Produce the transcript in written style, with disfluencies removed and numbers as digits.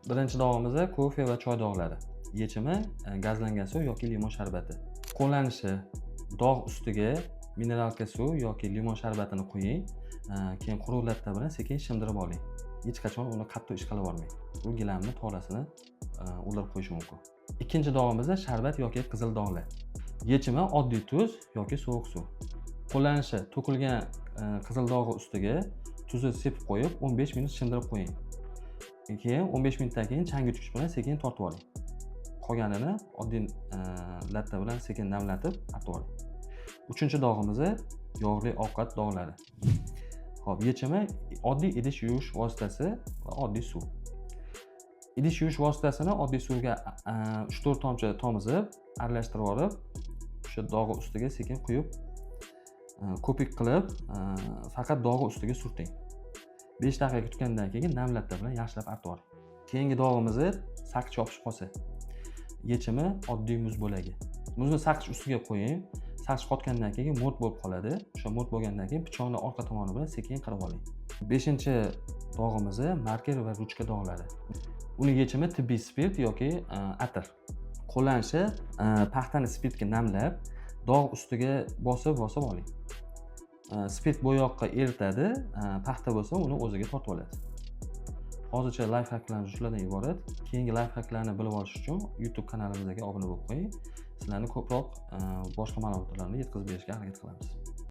Birinchi dog'imiz kofe va choy dog'lari. Yechimi gazlangan suv yoki limon sharbati. Qo'llanishi: dog' ustiga mineralka suv yoki limon sharbatini quying, keyin quruq latta bilan sekin shimdirib oling. Hech qachon uni qattiq ish qilib olmang. Bu gilamni tolasini o'ldirib qo'yishi mumkin. Ikkinchi dog'imiz sharbat yoki qizil dog'lar. Yechimi oddiy tuz yoki sovuq suv. Qo'llanishi: to'kilgan qizil dog'i ustiga tuzni sepib qo'yib 15 minut shimdirib qo'ying. Keyin 15 minutdan keyin changyutgich bilan sekin tortib oling. Qolganini oddiy latta bilan sekin namlatib artib oling. Uchinchi dog'imiz yog'li ovqat dog'lari. Xo'p, yechimi oddiy idish yuvish vositasi va oddiy suv. Idish yuvish vositasini oddiy suvga 3-4 tomchi tomizib, aralashtirib olib, o'sha dog'i ustiga sekin quyib, ko'pik qilib, faqat dog'i ustiga surting. 5 daqiqa kutgandan keyin nam latta bilan yaxshilab artib oling. Keyingi dog'imiz saqich yopishib qolsa. Yechimi oddiy muz bo'lagi. Muzni saqich ustiga qo'ying. Saqich qotgandan keyin mo't bo'lib qoladi. O'sha mo't bo'lgandan keyin pichoqni orqa tomoni bilan sekin qirib oling. 5-chi dog'imiz marker va ruchka dog'lari. Uning yechimi tibbiy spirt yoki atir. Qo'llanishi: paxtani spirtga namlab, dog' ustiga bosib oling. Spirt bo'yoqqa eritadi, paxta bo'lsa uni o'ziga tortib oladi. Hozircha life hacklarimiz shulardan iborat. Keyingi life hacklarni bilib olish uchun YouTube kanalimizga obuna bo'lib qo'ying. Sizlarni ko'proq boshqa ma'lumotlarni yetkazib berishga harakat qilamiz.